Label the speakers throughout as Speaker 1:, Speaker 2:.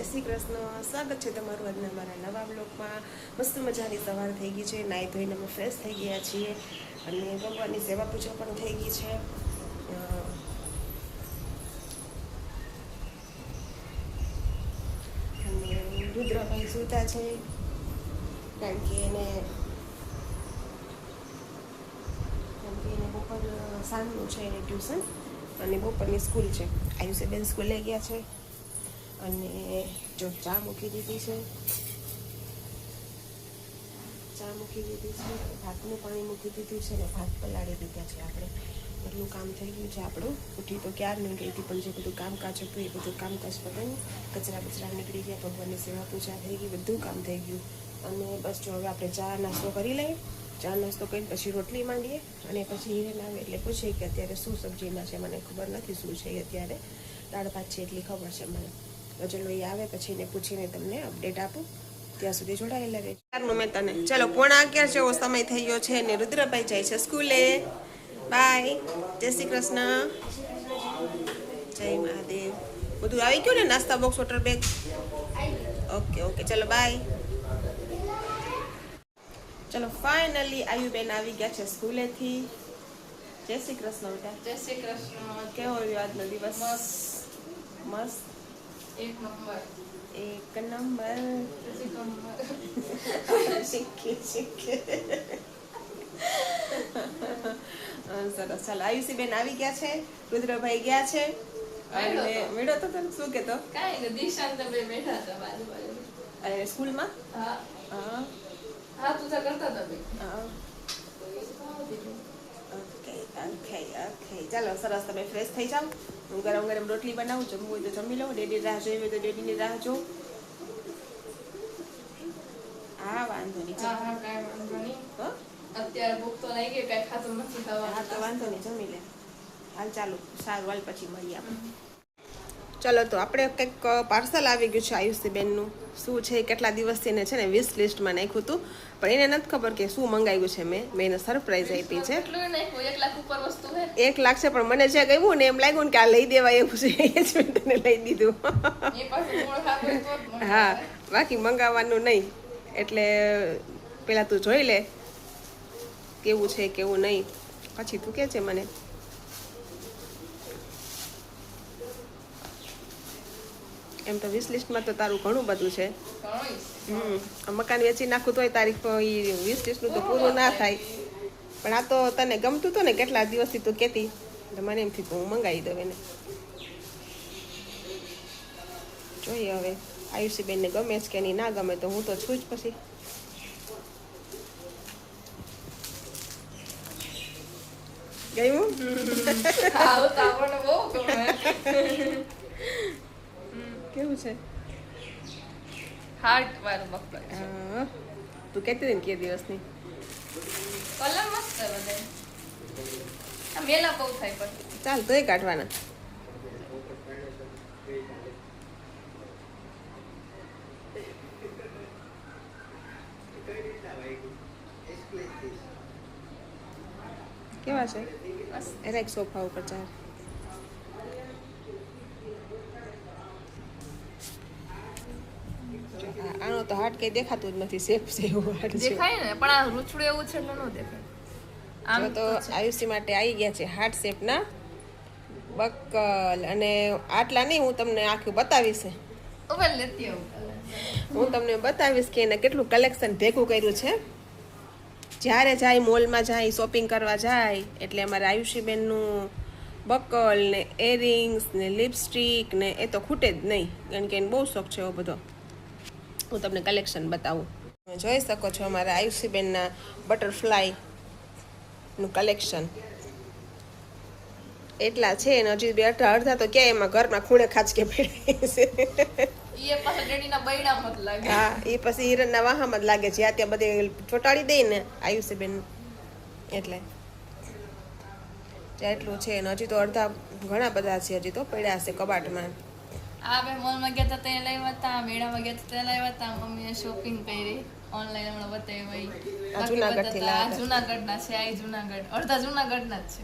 Speaker 1: જય શ્રી કૃષ્ણ. સ્વાગત છે તમારું આજના મારા નવા બ્લોગમાં. મસ્ત મજાની સવાર થઈ ગઈ છે, નાહી ધોઈને અમે ફ્રેશ થઈ ગયા છીએ અને ભગવાનની સેવા પૂજા પણ થઈ ગઈ છે. અને રુદ્રભાઈ સૂતા છે કારણ કે એને બપોર સાંજનું છે એને ટ્યુશન અને બપોરની સ્કૂલ છે. આયુષે બેન સ્કૂલે ગયા છે અને જો ચા મૂકી દીધી છે, ભાતનું પાણી મૂકી દીધું છે ને ભાત પલાળી દીધા છે. આપણે એટલું કામ થઈ ગયું છે આપણું. ઉઠી તો ક્યાર નહીં ગઈ હતી, પણ જે બધું કામકાજ હતું એ બધું કામકાજ પતાવ્યું. કચરા બચરા નીકળી ગયા, ભગવાનની સેવા પૂજા થઈ ગઈ, બધું કામ થઈ ગયું. અને બસ જો હવે આપણે ચા નાસ્તો કરી લઈએ. ચા નાસ્તો કરીને પછી રોટલી માંડીએ અને પછી હિરેન આવે એટલે પૂછીએ કે અત્યારે શું સબ્જીમાં છે. મને ખબર નથી શું છે અત્યારે, દાળ ભાત છે એટલી ખબર છે મને. તો ચલો એ આવે પછી એને પૂછીને તમને અપડેટ આપું. ત્યાં સુધી જોડાયેલા રહેજો. ચારનું મેં તને ચલો 11:15 જેવો સમય થઈ ગયો છે ને રુદ્રભાઈ જાય છે સ્કૂલે. બાય, જય શ્રી કૃષ્ણ, જય મહાદેવ. બધું આવી ગયું ને, નાસ્તા box, water bag? Okay okay, ચલો બાય. ચલો ફાઇનલી આયુબેન આવી ગયા છે સ્કૂલેથી. જય શ્રી કૃષ્ણ બેટા.
Speaker 2: જય શ્રી કૃષ્ણ.
Speaker 1: કેવો રહ્યો આજનો દિવસ? મસ્ત.
Speaker 2: એક નંબર.
Speaker 1: એક નંબર. શીખી સરસ. ચાલો આયુષી બેન આવી ગયા છે, રુદ્રભાઈ ગયા છે અને મેળો તો તને શું કેતો?
Speaker 2: કાઈ ને દિશાંત બે બેઠા હતા બાજુ બાજુ.
Speaker 1: અને સ્કૂલમાં
Speaker 2: હા
Speaker 1: હા
Speaker 2: હા તું કરતા હતા બે.
Speaker 1: હા. ઓકે ઓકે ઓકે, ચાલો સરસ. તમે ફ્રેશ થઈ જાઓ. હું ગરમ ગરમ રોટલી બનાવું, જમવું હોય તો જમી લો. ડેડી રાહ જોઈ હોય તો ડેડીની રાહ જો. હા વાંધો નહીં.
Speaker 2: હા હા કાઈ વાંધો નહીં.
Speaker 1: હો
Speaker 2: અત્યારે ભૂખ તો લાગી ગઈ, કાઈ ખાતું નથી ખાવાનું.
Speaker 1: હા તો વાંધો નહીં, જમી લે. હાલ ચાલો, સારું હાલ પછી મળીએ આપણે. ચલો તો આપણે કંઈક પાર્સલ આવી ગયું છે આયુષીબેનનું. શું છે, કેટલા દિવસથી એને છે ને વિશ લિસ્ટમાં નાખ્યું હતું, પણ એને નથી ખબર કે શું મંગાવ્યું છે. મેં એને સરપ્રાઈઝ આપી છે.
Speaker 2: કેટલું નાખ્યું? 1 લાખ ઉપર વસ્તુ છે.
Speaker 1: 1 લાખ છે, પણ મને જે ગમ્યું ને એમ લાગ્યું ને કે આ લઈ દેવાય એવું છે, એ જ મેં તને લઈ દીધું.
Speaker 2: એ પાછું મૂળ ખાતું તો જ મને
Speaker 1: હા, બાકી મંગાવવાનું નહીં. એટલે પેલા તું જોઈ લે કેવું છે કેવું નહીં, પછી તું કે છે મને. એમ તો વિશ લિસ્ટમાં તો તારું ઘણું બધું છે. મકાન વેચી નાખું તોય તારીખ વિશ લિસ્ટનું તો પૂરું ના થાય. પણ આ તો તને ગમતું હતું ને કેટલા દિવસથી તું કહેતી, તો મને એમ થયું હું મંગાવી દઉં એને. જોઈએ હવે આયુષીબેનને ગમે છે કે નહીં, ના ગમે તો હું તો છું જ પછી. ગયું?
Speaker 2: હા તો આપણને બહુ ગમે.
Speaker 1: કેવું છે?
Speaker 2: હાર્ટ વાળું બક્કર છે.
Speaker 1: હા, તું કહેતી હતી ને કે દિવસની.
Speaker 2: કલર મસ્ત છે બધે. આ મેલા બહુ થાય પણ.
Speaker 1: ચાલ તો એ કાઢવાના. કેવા છે? એના એક સોફા ઉપર ચાલ. આનો તો હાટ કઈ દેખાતું જ નથી, સેફ છે એવું હાટ છે.
Speaker 2: દેખાય ને, પણ આ રૂછડું એવું છે એટલે ન દેખાય. આમ
Speaker 1: જો તો આયુષી માટે આવી ગયા છે હાર્ટ શેપના બક્કલ. અને આટલા નહીં, હું તમને આખું બતાવીશ.
Speaker 2: ઓવર લેતી આવું.
Speaker 1: હું તમને બતાવીશ કે એને કેટલું કલેક્શન ભેગું કર્યું છે. જ્યારે જાય મોલમાં જાય, શોપિંગ કરવા જાય એટલે અમારા આયુષીબેનનું બકલ ને એરિંગ્સ ને લિપસ્ટિક ને એ તો ખૂટે જ નહીં, કારણ કે એને બહુ શોખ છે એવો બધો. હું તમને કલેક્શન બતાવું. તમે જોઈ શકો છો અમારા આયુષીબેનના બટરફ્લાયનું કલેક્શન એટલા છે ને. હજી બે અડધા તો ક્યાં એમાં ઘરમાં ખૂણે ખાંચકે પડે છે.
Speaker 2: ઈ પાછા ડેડીના બૈડા મત લાગે.
Speaker 1: હા, એ પછી હિરણના વાહામાં જ લાગે છે. આ ત્યાં બધે ચોટાડી દે ને આયુષીબેન એટલે એટલું છે ને. હજી તો અડધા ઘણા બધા છે, હજી તો પડ્યા હશે કબાટમાં.
Speaker 2: આ બે મોલમાં ગયા હતા તે લાવ્યા હતા, મેળામાં ગયા હતા તે લાવ્યા હતા. મમ્મીએ શોપિંગ કરી ઓનલાઈન હમણાં બતાવી.
Speaker 1: આ જુનાગઢથી લાવ્યા હતા.
Speaker 2: જુનાગઢના છે. આ જુનાગઢ, અડધા જુનાગઢના જ છે.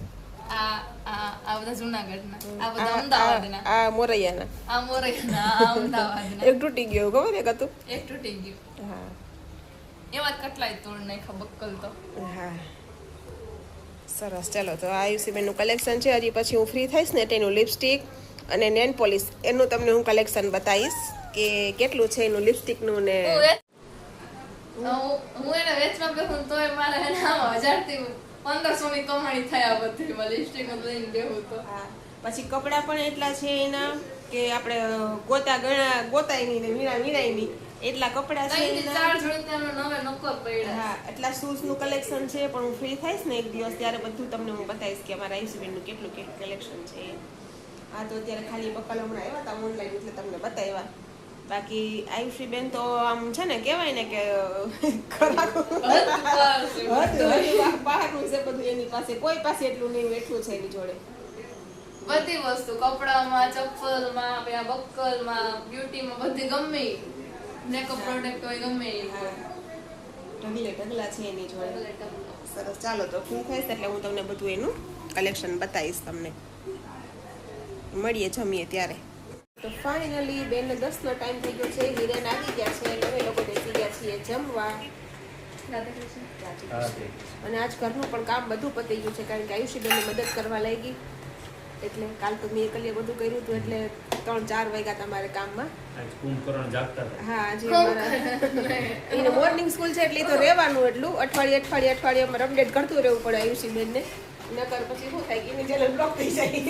Speaker 2: આ બધા જુનાગઢના, આ બધા અમદાવાદના,
Speaker 1: આ મોરૈયાના,
Speaker 2: આ મોરૈયાના, આ અમદાવાદના.
Speaker 1: એક તૂટી ગયો ખબર એક હતું.
Speaker 2: એક તૂટી ગયું.
Speaker 1: હા
Speaker 2: એવા જ કેટલાય તોડ નાખ્યા બક્કલ તો.
Speaker 1: હા સરસ. ચાલો તો આ આયુષીબેનનું કલેક્શન છે. હજી પછી હું ફ્રી થઈશ ને તેનું લિપસ્ટિક અને નેલ પોલિશ એનું તમને હું કલેક્શન બતાવીશ કે કેટલું છે એનું લિપસ્ટિકનું ને.
Speaker 2: હું એને વેચવા બેહું તોય મારે એના 1000 થી 1500 ની કમાણી થયા બધી લિપસ્ટિક લઈને બેહું તો.
Speaker 1: હા પછી કપડાં પણ એટલા છે એના કે આપણે ગોતાય નહીં ને વીણાય નહીં એટલા કપડાં છે
Speaker 2: ત્રણ થી
Speaker 1: એના.
Speaker 2: 4 જોડી તેનો નવે નક્કો પડ્યા.
Speaker 1: હા એટલા શૂઝનું કલેક્શન છે. પણ હું ફ્રી થઈશ ને એક દિવસ ત્યારે બધું તમને હું બતાવીશ કે અમારા આયુષીબેનનું કેટલું કલેક્શન છે. આ તો અત્યારે ખાલી બક્કલ હમણાં આવ્યા હતા ઓનલાઈન એટલે તમને બતાવ્યા. બાકી આયુષીબેન તો આમ છે ને કહેવાય ને કે બહારનું છે બધું એની પાસે. કોઈ પાસે એટલું નહીં એટલું છે એની જોડે
Speaker 2: બધી વસ્તુ કપડામાં, ચપ્પલમાં, બક્કલમાં, બ્યુટીમાં બધી ગમે મેકઅપ પ્રોડક્ટ હોય ગમે
Speaker 1: ઢગલા છે એની જોડે. સરસ. ચાલો તો ફ્રી થઈશ એટલે હું તમને બધું એનું કલેક્શન બતાવીશ. તમને મળીએ જમીએ ત્યારે. તો ફાઇનલી બેનને 10નો ટાઈમ થઈ ગયો છે. હિરેન આવી ગયા છે એટલે અમે લોકો બેસી ગયા છીએ જમવા. અને આજ ઘરનું પણ કામ બધું પતી ગયું છે કારણ કે આયુષીબેનની મદદ કરવા લાગી. એટલે કાલ તો મેં એકલીએ બધું કર્યું હતું એટલે 3-4 વાગ્યા તમારે કામમાં. હા આજે એને મોર્નિંગ સ્કૂલ છે એટલે તો રહેવાનું એટલું અઠવાડિયે અપડેટ કરતું રહેવું પડે આયુષીબેનને. નકર પછી શું થાય કે એની ચેનલ બ્લોક થઈ જાય.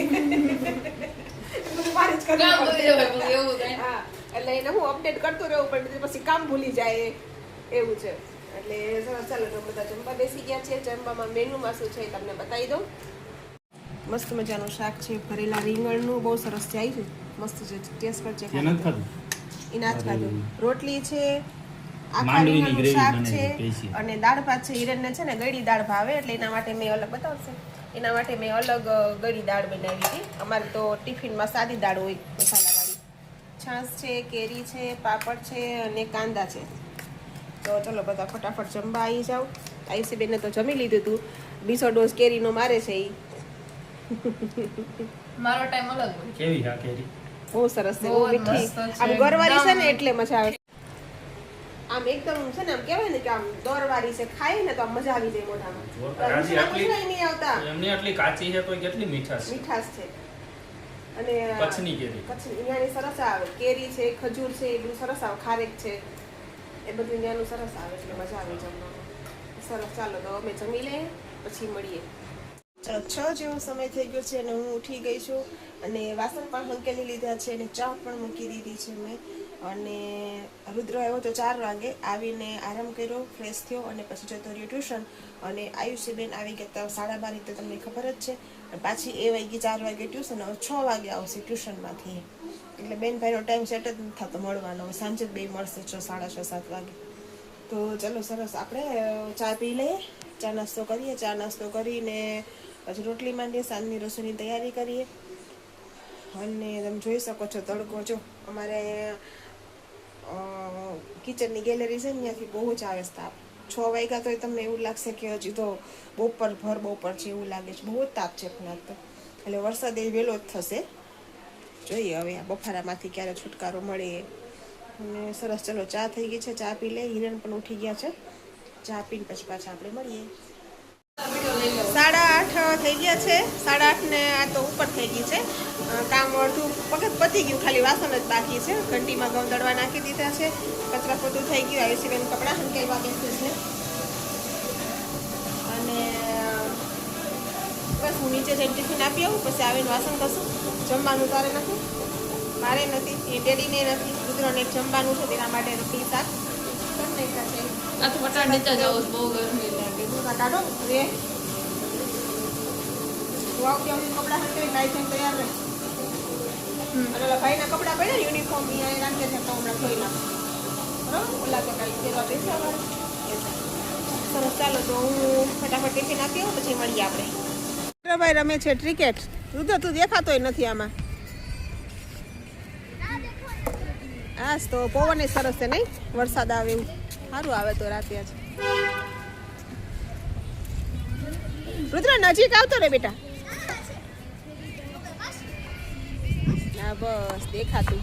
Speaker 1: મારે જ કરવું પડે. હા એટલે એને હું અપડેટ કરતું રહેવું પડે પછી કામ ભૂલી જાય એવું છે. એટલે ચાલો તો બધા જમવા બેસી ગયા છે. જમવામાં મેનુમાં શું છે તમને બતાવી દઉં. મસ્ત મજાનું શાક છે ભરેલા રીંગણનું બહુ સરસ જાય છે. મસ્ત છે ટેસ્ટ પર છે. એના જ ખાધું. રોટલી છે, આખા રીંગણનું શાક છે અને દાળ ભાત છે. હિરેનને છે ને ગળી દાળ ભાવે એટલે એના માટે મેં અલગ બતાવશે. એના માટે મેં અલગ ગળી દાળ બનાવી હતી. અમારે તો ટિફિનમાં સાદી દાળ હોય મસાલાવાળી. છાશ છે, કેરી છે, પાપડ છે અને કાંદા છે. તો ચલો બધા ફટાફટ જમવા આવી જાઓ. આયુષીબેનને તો જમી લીધું હતું. બીજો ડોઝ કેરીનો મારે છે એ.
Speaker 2: મારો ટાઈમ અલગ હોય.
Speaker 3: કેવી હા કેરી
Speaker 1: બહુ સરસ છે. બહુ
Speaker 2: બહુ
Speaker 1: મીઠી.
Speaker 2: મસ્ત છે.
Speaker 1: આમ ગરવારી છે ને એટલે મજા આવે. આમ એકદમ છે ને આમ કહેવાય ને કે આમ દોરવારી છે. ખાય ને તો આમ મજા આવી જાય મોઢામાં. નહીં આવતા
Speaker 3: એમની આટલી કાચી છે તો કેટલી મીઠાશ
Speaker 1: મીઠાશ છે. અને
Speaker 3: કચ્છની કેરી
Speaker 1: અહીંયાની સરસ આવે. કેરી છે, ખજૂર છે, એ બધું સરસ આવે. ખારેક છે એ બધું અહીંયાનું સરસ આવે એટલે મજા આવે જમવામાં. સરસ. ચાલો તો અમે જમી લઈએ પછી મળીએ. 6 જેવો સમય થઈ ગયો છે અને હું ઉઠી ગઈ છું અને વાસણ પણ હંકેલી લીધા છે અને ચા પણ મૂકી દીધી છે મેં. અને રુદ્ર આવ્યો તો 4 વાગે. આવીને આરામ કર્યો, ફ્રેશ થયો અને પછી જતો રહ્યો ટ્યુશન. અને આયુષીબેન આવી ગયા 12:30 તો તમને ખબર જ છે. અને પાછી એ વાગી 4 વાગે ટ્યુશન. હવે 6 વાગે આવશે ટ્યુશનમાંથી. એટલે બેન ભાઈનો ટાઈમ સેટ જ નથી થતો મળવાનો. સાંજે જ બે મળશે 6-7 વાગે. તો ચલો સરસ આપણે ચા પી લઈએ, ચા નાસ્તો કરીએ. ચા નાસ્તો કરીને પછી રોટલી માંડીએ, સાંજની રસોઈની તૈયારી કરીએ. અને તમે જોઈ શકો છો તડકો જો અમારે કિચનની ગેલેરી છે ને ત્યાંથી બહુ જ આવે તાપ. 6 વાગ્યા તો તમને એવું લાગશે કે હજી તો બપોર છે એવું લાગે છે. બહુ જ તાપ છે પણ આજ તો. એટલે વરસાદ એ વહેલો જ થશે. જોઈએ હવે આ બફારામાંથી ક્યારે છુટકારો મળે. અને સરસ. ચલો ચા થઈ ગઈ છે, ચા પી લે. હિરણ પણ ઉઠી ગયા છે. ચા પીને પછી પાછા આપણે મળીએ. 8:30 થઈ ગયા છે. 8:30 ને આ તો ઉપર થઈ ગઈ છે. કામ અડધું પતી ગયું, ખાલી વાસણ જ બાકી છે. ઘંટીમાં ઘઉં દળવા નાખી દીધા છે. કચરા પોતું થઈ ગયું. આયુષીબેન કપડાં હંકેલવા બેસે છે. અને બસ હું નીચે જઈને ટિફિન આપી આવું પછી આવીને વાસણ કરશું. જમવાનું તારે નથી, મારે નથી, એ ડેડીને નથી. રુદ્રને જમવાનું છે તેના માટે રોટલી શાક કરી નાખ્યા છે.
Speaker 2: આ તો બટાટા નીચે જાવ બહુ ગરમી લાગે.
Speaker 1: કાઢો રે વાવ કે અમને કપડાં હંકેલી કાંઈ થઈને તૈયાર રહે. અને ઓલા ભાઈના કપડાં પડ્યા યુનિફોર્મ અહીંયા રાખે છે તો હમણાં ધોઈ નાખું. બરાબર? ઓલા તો કાંઈ ફેરવા બેસ્યા વાળા. સરસ. ચાલો તો હું ફટાફટ ટિફિન આપી આવું પછી મળીએ આપણે. ભાઈ રમે છે ક્રિકેટ. રુદ્ર તું દેખાતોય નથી આમાં. આજ તો પવન સરસ છે નહીં? વરસાદ આવે એવું સારું આવે તો રાતે આજ. રુદ્ર નજીક આવતો રે બેટા. હા બસ દેખાતું.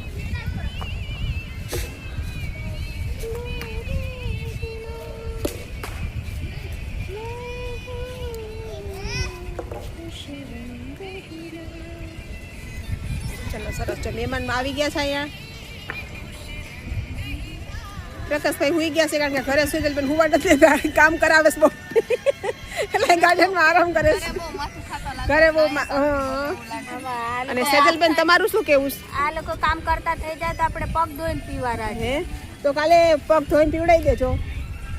Speaker 1: ચલો સરસ. જો મહેમાનમાં આવી ગયા છે અહીંયા. પ્રકાશભાઈ હુઈ ગયા છે કારણ કે ઘરે સુઈ બેન હુવા નથી દેતા. કામ કરાવે છે બહુ એટલે ગાર્ડનમાં આરામ કરે છે ઘરે બહુ. અને સેજલબેન તમારું શું કેવું છે?
Speaker 4: આ લોકો કામ કરતા થઈ જાય તો આપણે પગ ધોઈને પીવાના છે.
Speaker 1: હે તો કાલે પગ ધોઈને પીવડાવી દેજો.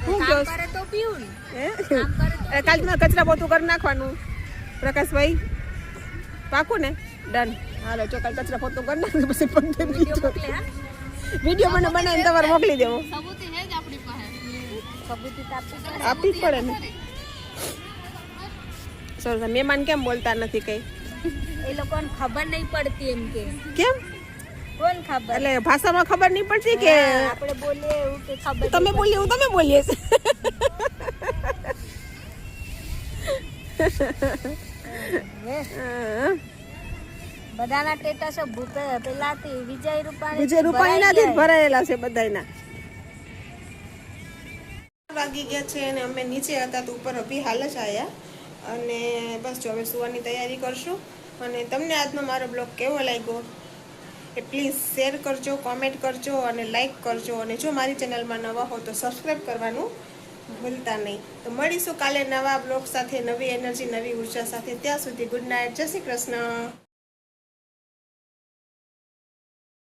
Speaker 1: શું કહો
Speaker 4: કામ કરે તો પીવું ને.
Speaker 1: હે
Speaker 4: કામ કરે તો
Speaker 1: કાલે તમારે કચરા પોતું કરી નાખવાનું. પ્રકાશભાઈ પાકું ને? ડન. હાલો જો કાલે કચરા પોતું કરી નાખું પછી પગ ધોઈને
Speaker 4: વિડીયો
Speaker 1: પીજો.
Speaker 4: મોકલે, હા?
Speaker 1: વિડીયો મને બનાવીને તમારે મોકલી દેવો.
Speaker 2: સબૂતી હે જ આપણી પાસે.
Speaker 4: કબૂતી તો આપવી પડે.
Speaker 1: આપવી જ પડે ને. સરસ. મહેમાન કેમ બોલતા નથી કઈ?
Speaker 4: એ લોકોને ખબર નહીં પડતી એમ કે.
Speaker 1: કેમ?
Speaker 4: કોણ ખબર?
Speaker 1: એટલે ભાષામાં ખબર નહીં પડતી કે
Speaker 4: હા, આપણે બોલીએ એવું કે ખબર
Speaker 1: તમે
Speaker 4: નહીં
Speaker 1: બોલીએ એવું તમે બોલીએ છે.
Speaker 4: પડતી.
Speaker 1: હા.
Speaker 4: બધાના સ્ટેટસ પેલાથી વિજય રૂપાણી
Speaker 1: વિજય રૂપાણીનાથી જ ભરાયેલા છે બધાયના. વાગી ગયા છે અને અમે નીચે હતા તો ઉપર અભી હાલ જ આવ્યા અને બસ જો હવે સુવાની તૈયારી કરશું. અને તમને આજનો મારો બ્લોગ કેવો લાગ્યો એ પ્લીઝ શેર કરજો, કોમેન્ટ કરજો અને લાઈક કરજો. અને જો મારી ચેનલમાં નવા હો તો સબસ્ક્રાઈબ કરવાનું ભૂલતા નહીં. તો મળીશું કાલે નવા બ્લોગ સાથે, નવી એનર્જી, નવી ઉર્જા સાથે. ત્યાં સુધી ગુડ નાઇટ. જય શ્રી કૃષ્ણ.